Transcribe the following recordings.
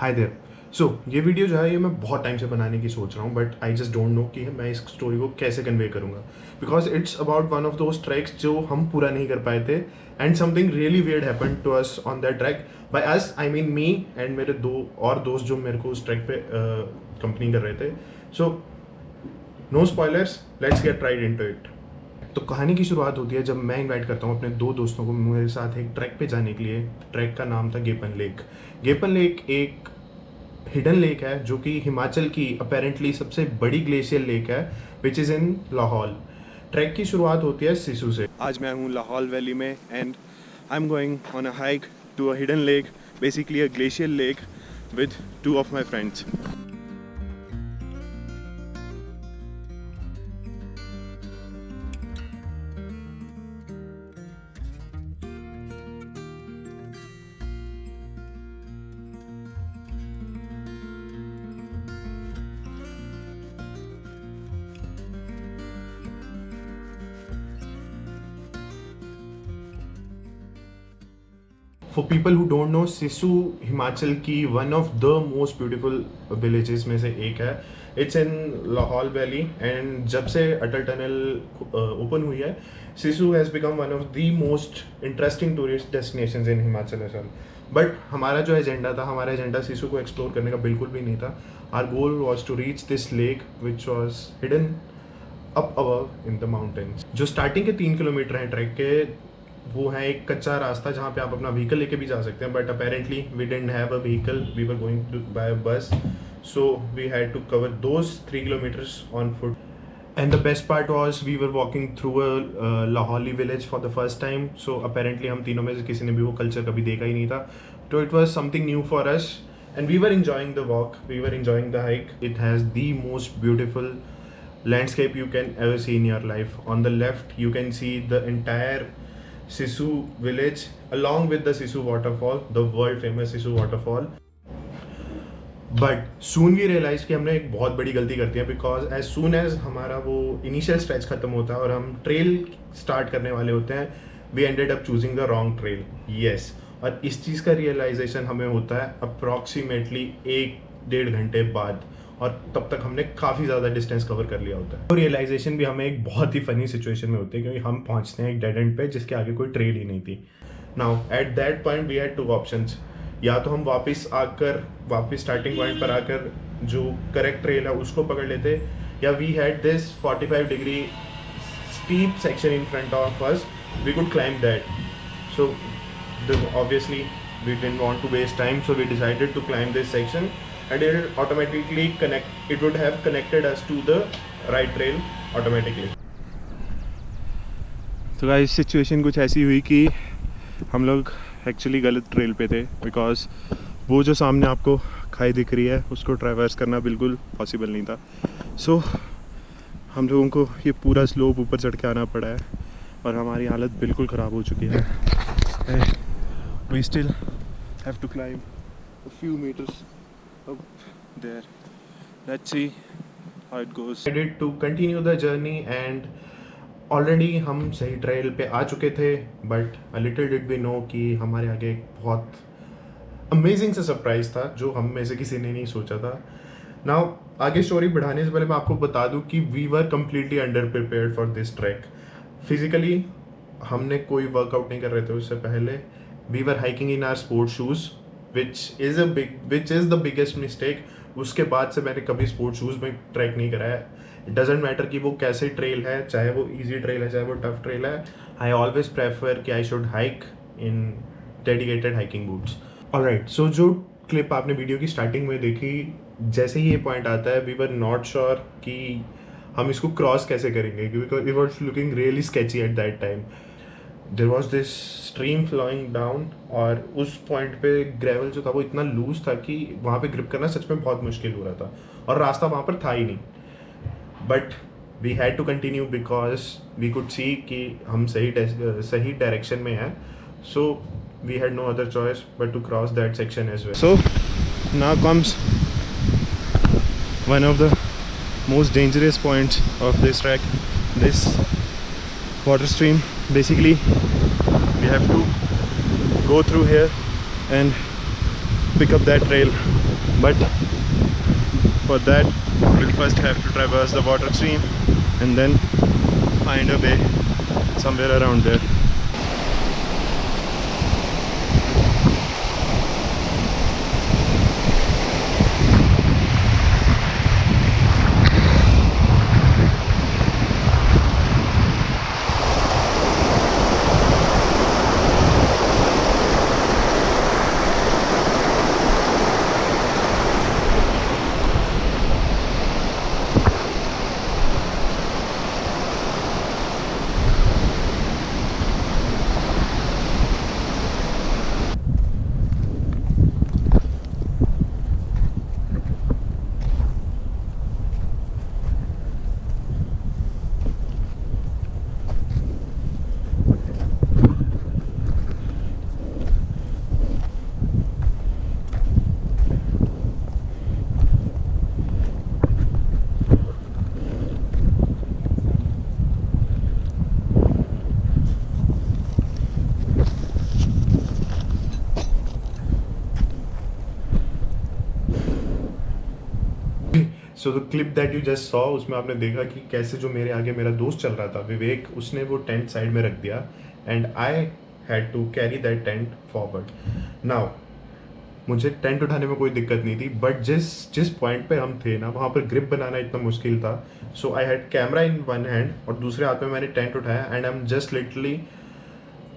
Hi there. सो ये video जो है ये मैं बहुत टाइम से बनाने की सोच रहा हूँ, but I just don't know कि मैं इस स्टोरी को कैसे कन्वे करूँगा, because it's about one of those tracks जो हम पूरा नहीं कर पाए थे and something really weird happened to us on that track. By us I mean me and मेरे दो और दोस्त जो मेरे को उस ट्रैक पे कंपनी कर रहे थे। So no spoilers, let's get right into it. तो कहानी की शुरुआत होती है जब मैं इनवाइट करता हूँ अपने दो दोस्तों को मेरे साथ एक ट्रैक पे जाने के लिए। ट्रैक का नाम था गेपन लेक। गेपन लेक एक हिडन लेक है जो कि हिमाचल की अपेरेंटली सबसे बड़ी ग्लेशियर लेक है, which is in Lahaul. Trek की शुरुआत होती है सिसु से। आज मैं हूँ लाहौल वैली में and I am going on a hike to a hidden lake, basically a glacier lake with two of my friends. For people who don't know, Sissu Himachal की one of the most beautiful villages में से एक है। It's in Lahaul valley and जब से Atal tunnel open हुई है, Sissu has become one of the most interesting tourist destinations in Himachal as well. But हमारा जो एजेंडा था, हमारा एजेंडा सिसु को एक्सप्लोर करने का बिल्कुल भी नहीं था। Our goal was to reach this lake which was hidden up above in the mountains. जो स्टार्टिंग के 3 किलोमीटर हैं ट्रैक के, वो है एक कच्चा रास्ता जहाँ पे आप अपना व्हीकल लेके भी जा सकते हैं, but apparently we didn't have a vehicle, we were going by bus, so we had to cover those 3 kilometres on foot. And the best part was we were walking through a Lahauli village for the first time. So apparently हम तीनों में से किसी ने भी वो culture कभी देखा ही नहीं था, तो it was something new for us and we were enjoying the walk, we were enjoying the hike. It has the most beautiful landscape you can ever see in your life. On the left you can see the entire Sisu village along with the Sisu waterfall, the world famous Sisu waterfall. But soon we realized कि हमने एक बहुत बड़ी गलती कर दी है, because as soon as हमारा वो initial stretch खत्म होता है और हम trail start करने वाले होते हैं, we ended up choosing the wrong trail. Yes. और इस चीज़ का realization हमें होता है approximately 1-1.5 घंटे बाद, और तब तक हमने काफ़ी ज़्यादा डिस्टेंस कवर कर लिया होता है। तो रियलाइजेशन भी हमें एक बहुत ही फनी सिचुएशन में होती है, क्योंकि हम पहुंचते हैं एक डेड एंड पे जिसके आगे कोई ट्रेल ही नहीं थी। Now at that point we had 2 options. या तो हम वापस स्टार्टिंग पॉइंट पर आकर जो करेक्ट ट्रेल है उसको पकड़ लेते, या we had this 45 degree steep section in front of us, we could climb that. So obviously we didn't want to waste time, so we decided to climb this section and it automatically it would have connected us to the right trail automatically. तो guys situation कुछ ऐसी हुई कि हम लोग actually गलत trail पे थे, बिकॉज वो जो सामने आपको खाई दिख रही है उसको ट्रैवर्स करना बिल्कुल पॉसिबल नहीं था। सो हम लोगों को ये पूरा स्लोप ऊपर चढ़ के आना पड़ा है और हमारी हालत बिल्कुल ख़राब हो चुकी है। We still have to climb a few meters up there. Let's see how it goes. I decided to continue the journey and already हम सही ट्रेल पे आ चुके थे, but a little did we know कि हमारे आगे एक बहुत अमेजिंग सा सरप्राइज था जो हम में से किसी ने नहीं सोचा था। Now आगे स्टोरी बढ़ाने से पहले मैं आपको बता दूं कि we were completely under prepared for this trek. Physically हमने कोई वर्कआउट नहीं कर रहे थे उससे पहले। We were hiking in our sports shoes, which is the biggest mistake. उसके बाद से मैंने कभी स्पोर्ट्स शूज़ में ट्रैक नहीं करा है। इट डजेंट मैटर कि वो कैसे ट्रेल है, चाहे वो इजी ट्रेल है चाहे वो टफ ट्रेल है, आई ऑलवेज प्रेफर कि I should hike in dedicated hiking boots. Alright, so जो क्लिप आपने वीडियो की स्टार्टिंग में देखी, जैसे ही ये पॉइंट आता है वी वर नॉट श्योर कि हम इसको क्रॉस कैसे करेंगे, because it was looking really sketchy at that time. There was this stream flowing down और उस पॉइंट पे ग्रेवल जो था वो इतना लूज था कि वहाँ पे ग्रिप करना सच में बहुत मुश्किल हो रहा था और रास्ता वहाँ पर था ही नहीं। But we had to continue because we could see कि हम सही डायरेक्शन में हैं, so we had no other choice but to cross that section as well. So now comes one of the most dangerous points of this track, this water stream. Basically we have to go through here and pick up that trail but for that we'll first have to traverse the water stream and then find a way somewhere around there. So the clip that you just saw, उसमें आपने देखा कि कैसे जो मेरे आगे मेरा दोस्त चल रहा था विवेक, उसने वो टेंट साइड में रख दिया and I had to carry that tent forward. Now मुझे टेंट उठाने में कोई दिक्कत नहीं थी, बट जिस पॉइंट पे हम थे ना, वहाँ पर ग्रिप बनाना इतना मुश्किल था। So I had camera in one hand और दूसरे हाथ में मैंने टेंट उठाया and I am just literally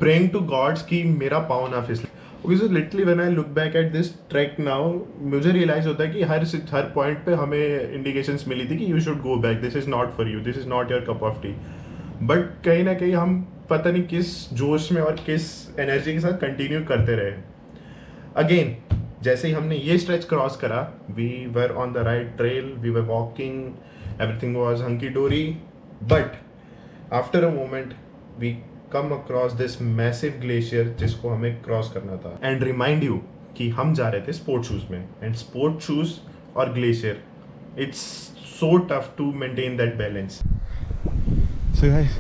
praying to gods कि मेरा पाँव ना फिसले। Okay, so literally when I look back at this trek now, मुझे रियलाइज होता है कि हर पॉइंट पे हमें इंडिकेशंस मिली थी कि you should go back, this is not for you, this is not your cup of T. But कहीं ना कहीं हम पता नहीं किस जोश में और किस एनर्जी के साथ कंटिन्यू करते रहे। अगेन जैसे ही हमने ये स्ट्रेच क्रॉस करा, we were on the right trail, we were walking, everything was hunky dory, but after a moment we come across this massive glacier जिसको हमें क्रॉस करना था। एंड रिमाइंड यू कि हम जा रहे थे स्पोर्ट शूज में, एंड स्पोर्ट शूज और glacier, it's so tough to maintain that balance. So guys,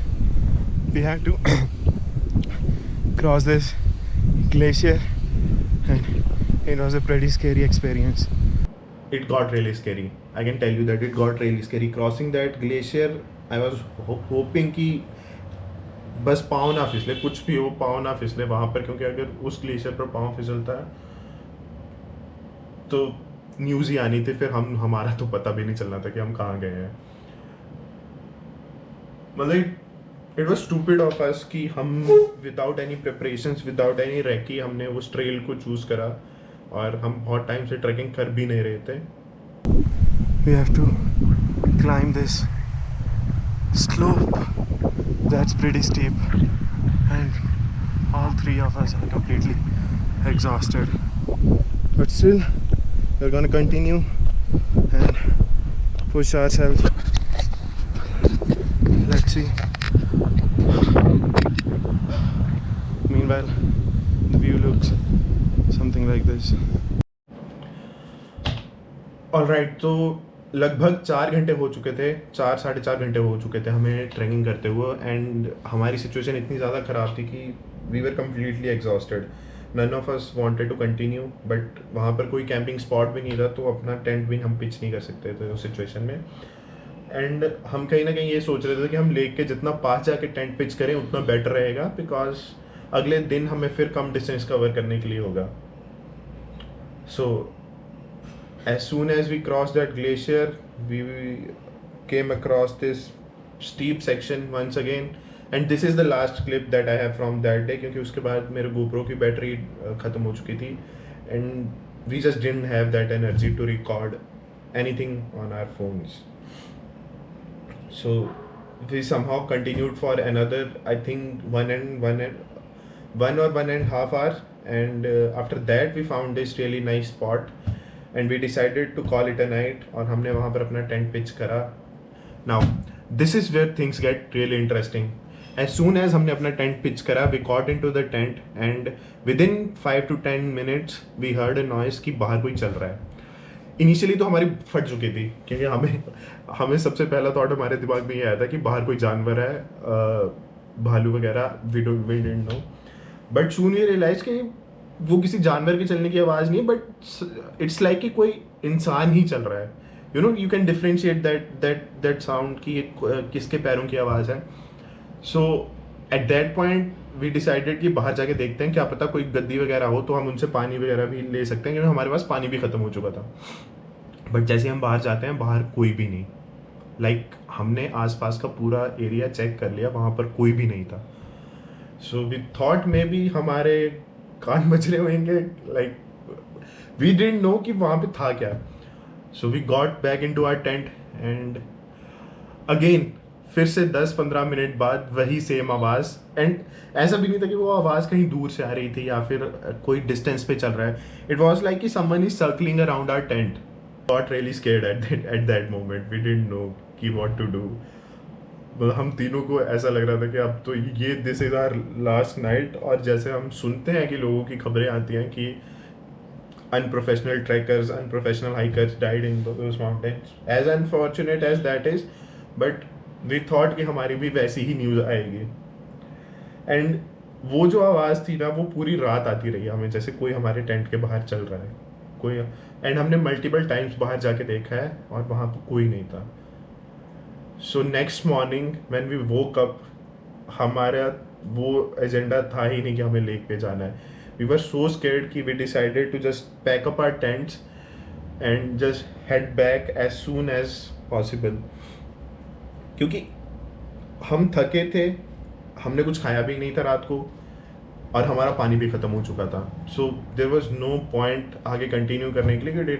we have to cross this glacier and it was a pretty scary experience. It got really scary. I can tell you that it got really scary. Crossing that glacier, I was hoping कि बस पाँव ना फिसले, कुछ भी हो पाँव ना फिसले वहाँ पर, क्योंकि अगर उस ग्लेशियर पर पाँव फिसलता है तो न्यूज़ ही आनी थी, फिर हमारा तो पता भी नहीं चलना था कि हम कहाँ गए हैं। मतलब it was stupid of us कि हम without any preparations, without any recce हमने उस ट्रेल को चूज़ करा, और हम बहुत टाइम से ट्रैकिंग कर भी नहीं रहे थे। We have to climb this slope that's pretty steep and all three of us are completely exhausted, but still we're gonna continue and push ourselves. Let's see. Meanwhile the view looks something like this. All right, so लगभग 4 घंटे हो चुके थे, 4-4.5 घंटे हो चुके थे हमें ट्रैकिंग करते हुए, एंड हमारी सिचुएशन इतनी ज़्यादा ख़राब थी कि we were completely exhausted. None of us wanted to continue, but वहाँ पर कोई कैंपिंग स्पॉट भी नहीं था, तो अपना टेंट भी हम पिच नहीं कर सकते थे उस सिचुएशन में. एंड हम कहीं ना कहीं ये सोच रहे थे कि हम लेक के जितना पास जाके टेंट पिच करें उतना बेटर रहेगा, बिकॉज अगले दिन हमें फिर कम डिस्टेंस कवर करने के लिए होगा. सो as soon as we crossed that glacier, we came across this steep section once again, and this is the last clip that I have from that day, क्योंकि उसके बाद मेरे GoPro की बैटरी ख़त्म हो चुकी थी, and we just didn't have that energy to record anything on our phones. So we somehow continued for another, I think, one or 1.5 hours, and after that we found this really nice spot. And we decided to call it a night, और हमने वहाँ पर अपना tent pitch करा. Now, this is where things get really interesting. As soon as हमने अपना tent pitch करा, we got into the tent, and within 5 to 10 minutes we heard a noise कि बाहर कोई चल रहा है. इनिशियली तो हमारी फट चुकी थी, क्योंकि हमें सबसे पहला थॉट हमारे दिमाग में ये आया था कि बाहर कोई जानवर है, भालू वगैरह, we didn't know. But soon we realized कि वो किसी जानवर के चलने की आवाज़ नहीं, बट इट्स लाइक कि कोई इंसान ही चल रहा है. You can differentiate that sound कि ये किसके पैरों की आवाज़ है. So at that point we decided कि बाहर जाके देखते हैं, क्या पता कोई गद्दी वगैरह हो तो हम उनसे पानी वगैरह भी ले सकते हैं, क्योंकि हमारे पास पानी भी ख़त्म हो चुका था. बट जैसे हम बाहर जाते हैं, बाहर कोई भी नहीं. हमने आसपास का पूरा एरिया चेक कर लिया, वहाँ पर कोई भी नहीं था. So we thought maybe हमारे कान बज रहे होंगे, वी डिडंट नो कि वहाँ पे था क्या. So we got back into our tent and again फिर से 10-15 मिनट बाद वही सेम आवाज़. एंड ऐसा भी नहीं था कि वो आवाज़ कहीं दूर से आ रही थी या फिर कोई डिस्टेंस पे चल रहा है. इट वॉज लाइक कि someone is circling around our tent. Got really scared at that moment. We didn't know कि व्हाट टू डू. मतलब हम तीनों को ऐसा लग रहा था कि अब तो ये this is our last night. और जैसे हम सुनते हैं कि लोगों की खबरें आती हैं कि unprofessional trekkers, unprofessional hikers died in those mountains. As unfortunate as that is, but we thought कि हमारी भी वैसी ही न्यूज़ आएगी. एंड वो जो आवाज़ थी ना, वो पूरी रात आती रही हमें, जैसे कोई हमारे टेंट के बाहर चल रहा है कोई. एंड हमने मल्टीपल टाइम्स बाहर जाके देखा है और वहाँ पर कोई नहीं था. So next morning when we woke up, हमारा वो एजेंडा था ही नहीं कि हमें लेक पे जाना है. We were so scared कि we decided to just pack up our tents and just head back as soon as possible. क्योंकि हम थके थे, हमने कुछ खाया भी नहीं था रात को और हमारा पानी भी ख़त्म हो चुका था. So there was no point आगे कंटिन्यू करने के लिए.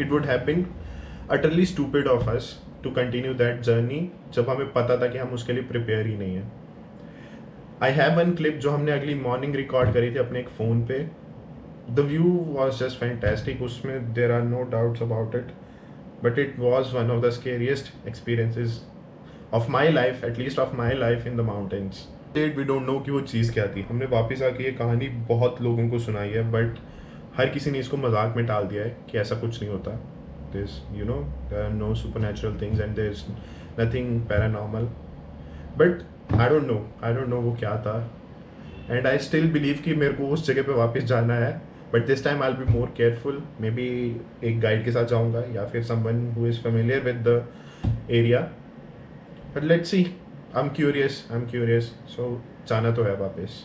It would have been utterly stupid of us to continue that journey जब हमें पता था कि हम उसके लिए प्रिपेयर ही नहीं है. I have one clip जो हमने अगली मॉर्निंग रिकॉर्ड करी थी अपने एक फ़ोन पे. The view was just fantastic. उसमें there are no doubts about it, but it was one of the scariest experiences of my life, at least of my life in the mountains. We don't know कि वो चीज़ क्या थी. हमने वापस आके ये कहानी बहुत लोगों को सुनाई है, बट हर किसी ने इसको मजाक में टाल दिया है कि ऐसा कुछ नहीं होता. This there are no supernatural things and there is nothing paranormal. But I don't know वो क्या था. एंड आई स्टिल बिलीव कि मेरे को उस जगह पे वापस जाना है, but this time I will be more careful. May be एक गाइड के साथ जाऊँगा या फिर someone who is familiar with the area. But let's see. I am curious. So जाना तो है वापस.